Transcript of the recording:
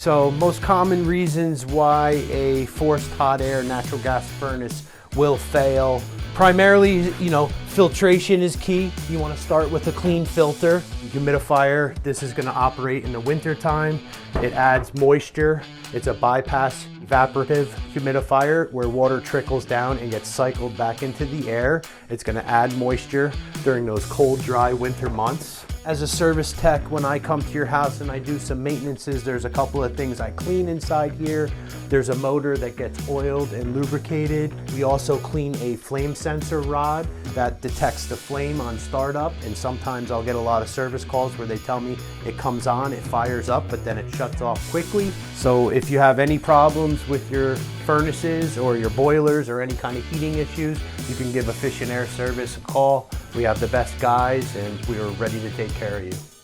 So most common reasons why a forced hot air natural gas furnace will fail. Primarily, filtration is key. You want to start with a clean filter. Humidifier, this is going to operate in the winter time. It adds moisture. It's a bypass evaporative humidifier where water trickles down and gets cycled back into the air. It's going to add moisture during those cold, dry winter months. As a service tech, when I come to your house and I do some maintenances, there's a couple of things I clean inside here. There's a motor that gets oiled and lubricated. We also clean a flame sensor rod that detects the flame on startup, and sometimes I'll get a lot of service calls where they tell me it comes on, it fires up, but then it shuts off quickly. So if you have any problems with your furnaces or your boilers or any kind of heating issues, you can give Efficient Air Service a call. We have the best guys and we are ready to take care of you.